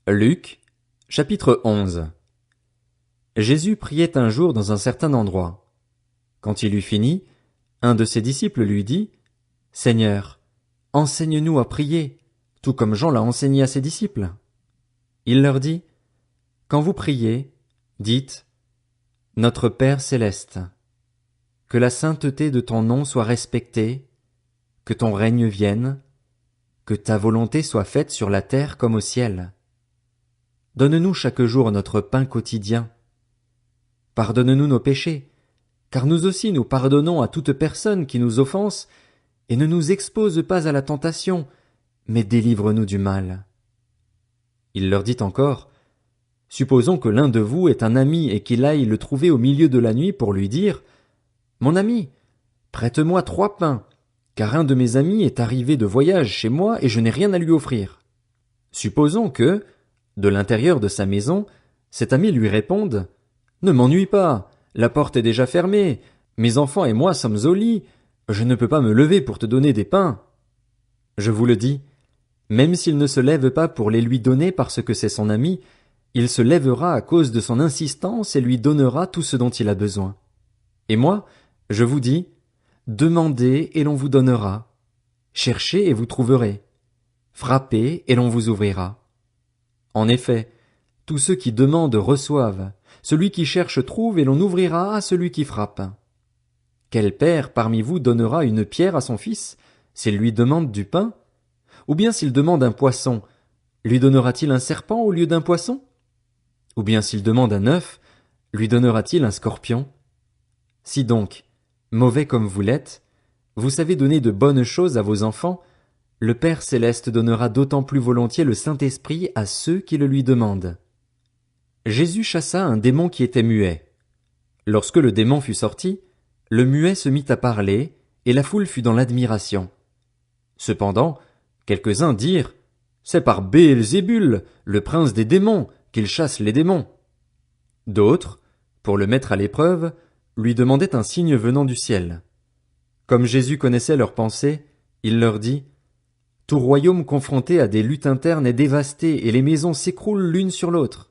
Luc, chapitre 11. Jésus priait un jour dans un certain endroit. Quand il eut fini, un de ses disciples lui dit, « Seigneur, enseigne-nous à prier, tout comme Jean l'a enseigné à ses disciples. » Il leur dit, « Quand vous priez, dites, « Notre Père céleste, que la sainteté de ton nom soit respectée, que ton règne vienne, que ta volonté soit faite sur la terre comme au ciel. Donne-nous chaque jour notre pain quotidien. Pardonne-nous nos péchés, car nous aussi nous pardonnons à toute personne qui nous offense, et ne nous expose pas à la tentation, mais délivre-nous du mal. » Il leur dit encore, « Supposons que l'un de vous est un ami et qu'il aille le trouver au milieu de la nuit pour lui dire, « Mon ami, prête-moi 3 pains, car un de mes amis est arrivé de voyage chez moi et je n'ai rien à lui offrir. » Supposons que, de l'intérieur de sa maison, cet ami lui réponde, « Ne m'ennuie pas, la porte est déjà fermée, mes enfants et moi sommes au lit, je ne peux pas me lever pour te donner des pains. » Je vous le dis, même s'il ne se lève pas pour les lui donner parce que c'est son ami, il se lèvera à cause de son insistance et lui donnera tout ce dont il a besoin. Et moi, je vous dis, demandez et l'on vous donnera, cherchez et vous trouverez, frappez et l'on vous ouvrira. En effet, tous ceux qui demandent reçoivent, celui qui cherche trouve et l'on ouvrira à celui qui frappe. Quel père parmi vous donnera une pierre à son fils, s'il lui demande du pain? Ou bien s'il demande un poisson, lui donnera-t-il un serpent au lieu d'un poisson? Ou bien s'il demande un œuf, lui donnera-t-il un scorpion? Si donc, mauvais comme vous l'êtes, vous savez donner de bonnes choses à vos enfants, le Père céleste donnera d'autant plus volontiers le Saint-Esprit à ceux qui le lui demandent. Jésus chassa un démon qui était muet. Lorsque le démon fut sorti, le muet se mit à parler, et la foule fut dans l'admiration. Cependant, quelques-uns dirent, « C'est par Béelzébul, le prince des démons, qu'il chasse les démons. » D'autres, pour le mettre à l'épreuve, lui demandaient un signe venant du ciel. Comme Jésus connaissait leurs pensées, il leur dit, « Tout royaume confronté à des luttes internes est dévasté et les maisons s'écroulent l'une sur l'autre.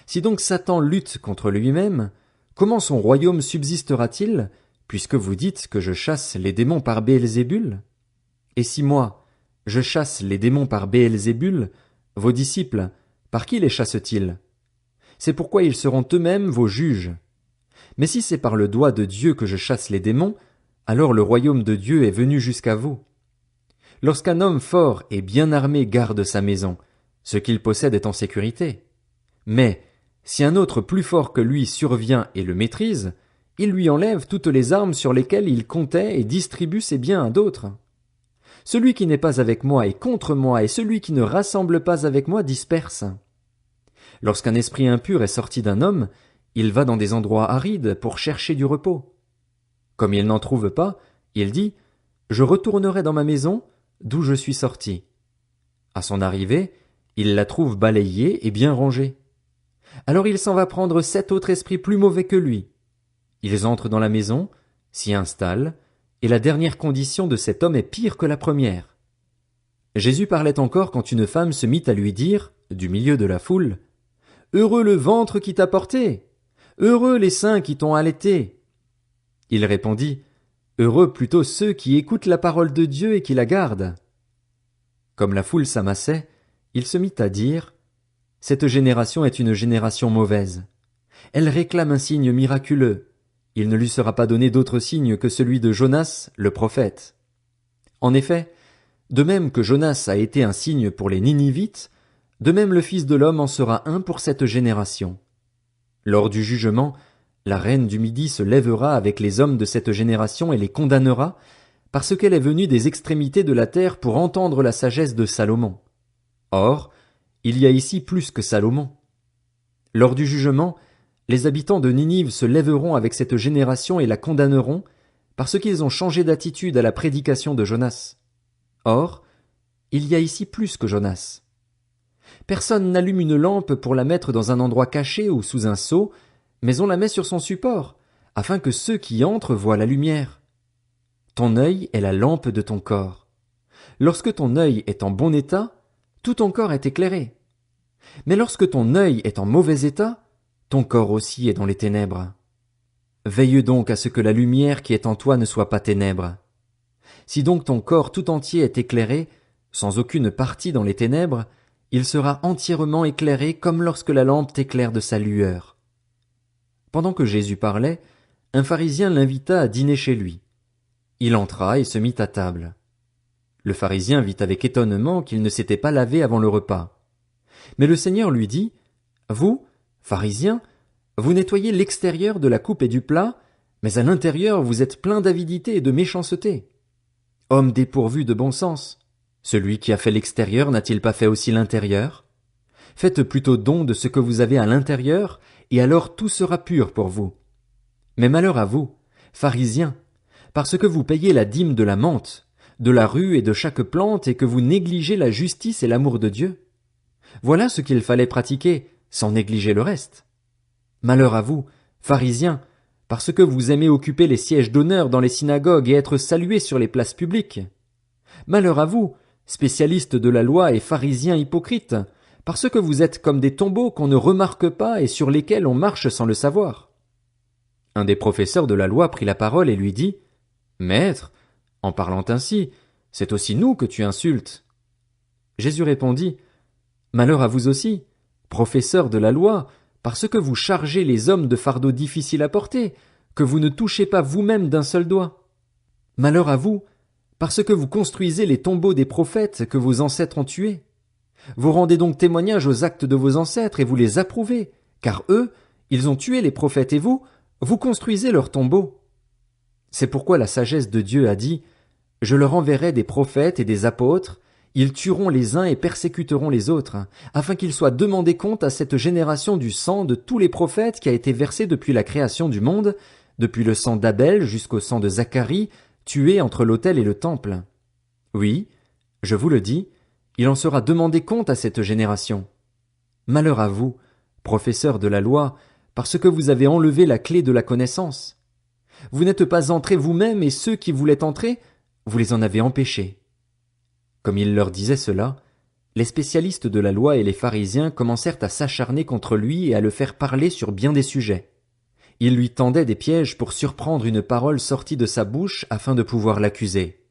Si donc Satan lutte contre lui-même, comment son royaume subsistera-t-il, puisque vous dites que je chasse les démons par Béelzébul? Et si moi, je chasse les démons par Béelzébul, vos disciples, par qui les chassent-ils? C'est pourquoi ils seront eux-mêmes vos juges. Mais si c'est par le doigt de Dieu que je chasse les démons, alors le royaume de Dieu est venu jusqu'à vous. Lorsqu'un homme fort et bien armé garde sa maison, ce qu'il possède est en sécurité. Mais, si un autre plus fort que lui survient et le maîtrise, il lui enlève toutes les armes sur lesquelles il comptait et distribue ses biens à d'autres. Celui qui n'est pas avec moi est contre moi, et celui qui ne rassemble pas avec moi disperse. Lorsqu'un esprit impur est sorti d'un homme, il va dans des endroits arides pour chercher du repos. Comme il n'en trouve pas, il dit, « Je retournerai dans ma maison, d'où je suis sorti. » À son arrivée, il la trouve balayée et bien rangée. Alors il s'en va prendre 7 autres esprits plus mauvais que lui. Ils entrent dans la maison, s'y installent, et la dernière condition de cet homme est pire que la première. Jésus parlait encore quand une femme se mit à lui dire, du milieu de la foule, « Heureux le ventre qui t'a porté! Heureux les seins qui t'ont allaité! » Il répondit, « Heureux plutôt ceux qui écoutent la parole de Dieu et qui la gardent. » Comme la foule s'amassait, il se mit à dire, « Cette génération est une génération mauvaise. Elle réclame un signe miraculeux. Il ne lui sera pas donné d'autre signe que celui de Jonas, le prophète. » En effet, de même que Jonas a été un signe pour les Ninivites, de même le Fils de l'homme en sera un pour cette génération. Lors du jugement, la reine du Midi se lèvera avec les hommes de cette génération et les condamnera, parce qu'elle est venue des extrémités de la terre pour entendre la sagesse de Salomon. Or, il y a ici plus que Salomon. Lors du jugement, les habitants de Ninive se lèveront avec cette génération et la condamneront, parce qu'ils ont changé d'attitude à la prédication de Jonas. Or, il y a ici plus que Jonas. Personne n'allume une lampe pour la mettre dans un endroit caché ou sous un seau, mais on la met sur son support, afin que ceux qui entrent voient la lumière. Ton œil est la lampe de ton corps. Lorsque ton œil est en bon état, tout ton corps est éclairé. Mais lorsque ton œil est en mauvais état, ton corps aussi est dans les ténèbres. Veille donc à ce que la lumière qui est en toi ne soit pas ténèbres. Si donc ton corps tout entier est éclairé, sans aucune partie dans les ténèbres, il sera entièrement éclairé comme lorsque la lampe t'éclaire de sa lueur. Pendant que Jésus parlait, un pharisien l'invita à dîner chez lui. Il entra et se mit à table. Le pharisien vit avec étonnement qu'il ne s'était pas lavé avant le repas. Mais le Seigneur lui dit, « Vous, pharisiens, vous nettoyez l'extérieur de la coupe et du plat, mais à l'intérieur vous êtes plein d'avidité et de méchanceté. Homme dépourvu de bon sens, celui qui a fait l'extérieur n'a-t-il pas fait aussi l'intérieur? Faites plutôt don de ce que vous avez à l'intérieur, et alors tout sera pur pour vous. Mais malheur à vous, pharisiens, parce que vous payez la dîme de la menthe, de la rue et de chaque plante, et que vous négligez la justice et l'amour de Dieu. Voilà ce qu'il fallait pratiquer, sans négliger le reste. Malheur à vous, pharisiens, parce que vous aimez occuper les sièges d'honneur dans les synagogues et être salués sur les places publiques. Malheur à vous, spécialistes de la loi et pharisiens hypocrites, parce que vous êtes comme des tombeaux qu'on ne remarque pas et sur lesquels on marche sans le savoir. Un des professeurs de la loi prit la parole et lui dit, « Maître, en parlant ainsi, c'est aussi nous que tu insultes. » Jésus répondit, « Malheur à vous aussi, professeurs de la loi, parce que vous chargez les hommes de fardeaux difficiles à porter, que vous ne touchez pas vous-même d'un seul doigt. Malheur à vous, parce que vous construisez les tombeaux des prophètes que vos ancêtres ont tués. Vous rendez donc témoignage aux actes de vos ancêtres et vous les approuvez, car eux, ils ont tué les prophètes et vous construisez leurs tombeaux. C'est pourquoi la sagesse de Dieu a dit, « Je leur enverrai des prophètes et des apôtres, ils tueront les uns et persécuteront les autres, afin qu'ils soient demandés compte à cette génération du sang de tous les prophètes qui a été versé depuis la création du monde, depuis le sang d'Abel jusqu'au sang de Zacharie, tué entre l'autel et le temple. Oui, je vous le dis, il en sera demandé compte à cette génération. Malheur à vous, professeurs de la loi, parce que vous avez enlevé la clé de la connaissance. Vous n'êtes pas entrés vous-même et ceux qui voulaient entrer, vous les en avez empêchés. » Comme il leur disait cela, les spécialistes de la loi et les pharisiens commencèrent à s'acharner contre lui et à le faire parler sur bien des sujets. Ils lui tendaient des pièges pour surprendre une parole sortie de sa bouche afin de pouvoir l'accuser.